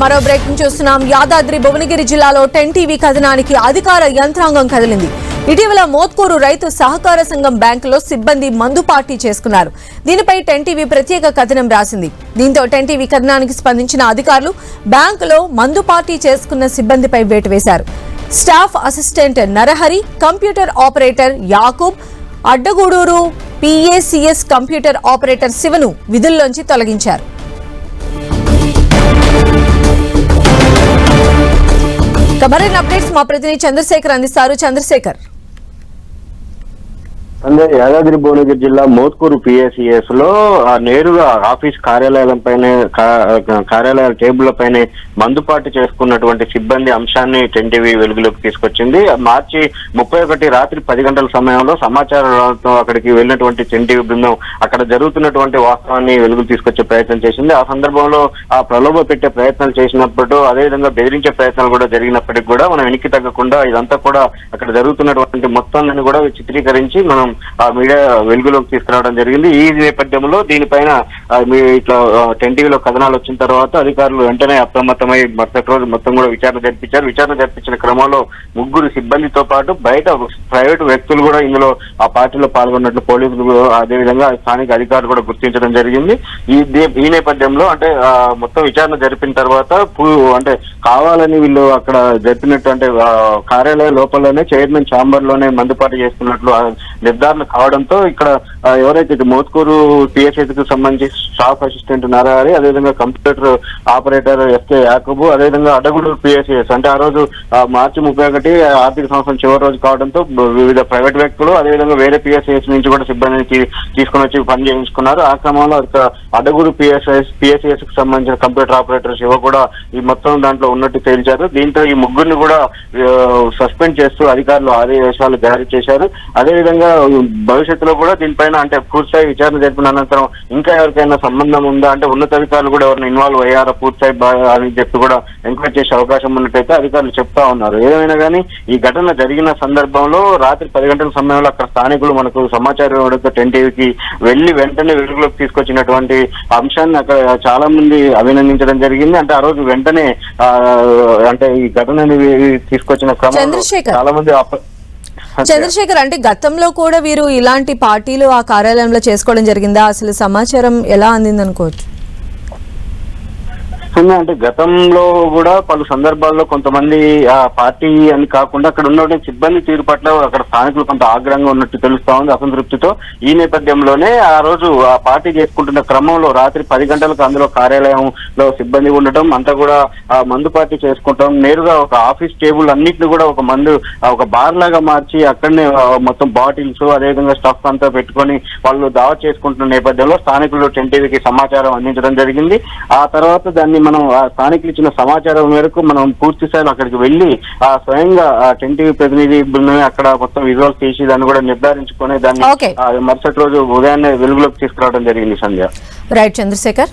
మరో బ్రేకింగ్ చూస్తున్నాం. యాదాద్రి భువనగిరి జిల్లాలో 10 టీవీ కథనానికి అధికార యంత్రాంగం కదిలింది. ఇటీవల మోత్కూరు రైతు సహకార సంఘం బ్యాంకులో సిబ్బంది మందు పార్టీ చేసుకున్నారు. దీనిపై 10 టీవీ ప్రత్యేక కథనం రాసింది. దీంతో 10 టీవీ కథనానికి స్పందించిన అధికారులు బ్యాంకులో మందు పార్టీ చేసుకున్న సిబ్బందిపై వేటు వేశారు. Staff assistant Narahari, computer operator Yakub, Addagudur PACS computer operator శివను విధుల్లోంచి తొలగించారు. మరిన్ని అప్డేట్స్ మా ప్రతినిధి చంద్రశేఖర్ అందిస్తారు. చంద్రశేఖర్, యాదాద్రి భువనగిరి జిల్లా మోత్కూరు పిఎస్సిఎస్ లో నేరుగా ఆఫీస్ కార్యాలయాల టేబుల్ పైనే మందుపాటు చేసుకున్నటువంటి సిబ్బంది అంశాన్ని 10 టీవీ వెలుగులోకి తీసుకొచ్చింది. మార్చి 31 రాత్రి 10 గంటల సమయంలో సమాచారంతో అక్కడికి వెళ్ళినటువంటి 10 టీవీ బృందం అక్కడ జరుగుతున్నటువంటి వాస్తవాన్ని వెలుగులు తీసుకొచ్చే ప్రయత్నం చేసింది. ఆ సందర్భంలో ఆ ప్రలోభ పెట్టే ప్రయత్నాలు చేసినప్పుడు, అదేవిధంగా బెదిరించే ప్రయత్నాలు కూడా జరిగినప్పటికీ కూడా మనం వెనక్కి తగ్గకుండా ఇదంతా కూడా అక్కడ జరుగుతున్నటువంటి మొత్తాన్ని కూడా చిత్రీకరించి మనం ఆ మీడియా వెలుగులోకి తీసుకురావడం జరిగింది. ఈ నేపథ్యంలో దీనిపైన ఇట్లా 10 టీవీలో కథనాలు వచ్చిన తర్వాత అధికారులు వెంటనే అప్రమత్తమై మరుసటి రోజు మొత్తం కూడా విచారణ జరిపించిన క్రమంలో 3 సిబ్బందితో పాటు బయట ప్రైవేటు వ్యక్తులు కూడా ఇందులో ఆ పార్టీలో పాల్గొన్నట్లు పోలీసులు, అదేవిధంగా స్థానిక అధికారులు కూడా గుర్తించడం జరిగింది. ఈ నేపథ్యంలో అంటే మొత్తం విచారణ జరిపిన తర్వాత అంటే కావాలని వీళ్ళు అక్కడ జరిపినట్టు అంటే కార్యాలయ లోపలనే చైర్మన్ ఛాంబర్ లోనే మందుపాటు చేస్తున్నట్లు నిర్ధారణ కావడంతో ఇక్కడ ఎవరైతే మోత్కూరు పిఎస్ఎస్ కు సంబంధించి స్టాఫ్ అసిస్టెంట్ నరహరి, అదేవిధంగా కంప్యూటర్ ఆపరేటర్ ఎస్కే యాకూబ్, అదేవిధంగా అడ్డగూడూరు పిఎస్ఎస్ అంటే ఆ రోజు మార్చి 31 ఆర్థిక సంవత్సరం చివరి రోజు కావడంతో వివిధ ప్రైవేట్ వ్యక్తులు, అదేవిధంగా వేరే పిఎస్ఎస్ నుంచి కూడా సిబ్బందిని తీసుకుని వచ్చి పని చేయించుకున్నారు. ఆ క్రమంలో అడ్డగూరు పిఎస్ఎస్ కు సంబంధించిన కంప్యూటర్ ఆపరేటర్ శివ కూడా ఈ మొత్తం దాంట్లో ఉన్నట్టు తేల్చారు. దీంతో ఈ 3 కూడా సస్పెండ్ చేస్తూ అధికారులు ఆదేశాలు జారీ చేశారు. అదేవిధంగా భవిష్యత్తులో కూడా దీనిపైన అంటే పూర్తిస్థాయి విచారణ జరిపిన అనంతరం ఇంకా ఎవరికైనా సంబంధం ఉందా అంటే ఉన్నతాధికారులు కూడా ఎవరైనా ఇన్వాల్వ్ అయ్యారా పూర్తిస్థాయి అని చెప్పి కూడా ఎంక్వైరీ చేసే అవకాశం ఉన్నట్టయితే అధికారులు చెప్తా ఉన్నారు. ఏమైనా కానీ ఈ ఘటన జరిగిన సందర్భంలో రాత్రి 10 గంటల సమయంలో అక్కడ స్థానికులు మనకు సమాచారం ఇవ్వడంతో 10 టీవీకి వెళ్లి వెంటనే వెలుగులోకి తీసుకొచ్చినటువంటి అంశాన్ని అక్కడ చాలా మంది అభినందించడం జరిగింది. అంటే ఆ రోజు వెంటనే అంటే ఈ ఘటనని తీసుకొచ్చిన క్రమంలో చాలా మంది చంద్రశేఖర్, అంటే గతంలో కూడా వీరు ఇలాంటి పార్టీలు ఆ కార్యాలయంలో చేసుకోవడం జరిగిందా? అసలు సమాచారం ఎలా అందింది అనుకోవచ్చు? అంటే గతంలో కూడా పలు సందర్భాల్లో కొంతమంది ఆ పార్టీ అని కాకుండా అక్కడ ఉన్న సిబ్బంది తీరు పట్ల అక్కడ స్థానికులు కొంత ఆగ్రహంగా ఉన్నట్టు తెలుస్తా ఉంది, అసంతృప్తితో. ఈ నేపథ్యంలోనే ఆ రోజు ఆ పార్టీ చేసుకుంటున్న క్రమంలో రాత్రి 10 గంటలకు అందులో కార్యాలయంలో సిబ్బంది ఉండటం, అంతా కూడా ఆ మందు పార్టీ చేసుకుంటాం, నేరుగా ఒక ఆఫీస్ టేబుల్ అన్నింటినీ కూడా ఒక బార్ లాగా మార్చి అక్కడనే మొత్తం బాటిల్స్, అదేవిధంగా స్టఫ్ అంతా పెట్టుకొని వాళ్ళు దావత్ చేసుకుంటున్న నేపథ్యంలో స్థానికులు 10 టీవీకి సమాచారం అందించడం జరిగింది. ఆ తర్వాత దాన్ని మనం స్థానికులు ఇచ్చిన సమాచారం మేరకు మనం పూర్తి స్థాయిలో అక్కడికి వెళ్లి స్వయంగా 10 టీవీ ప్రతినిధి బృందమే అక్కడ మొత్తం విజువల్స్ తీసి దాన్ని కూడా నిర్ధారించుకొని దాన్ని మరుసటి రోజు ఉదయాన్నే వెలుగులోకి తీసుకురావడం జరిగింది. సంధ్య. రైట్ చంద్రశేఖర్.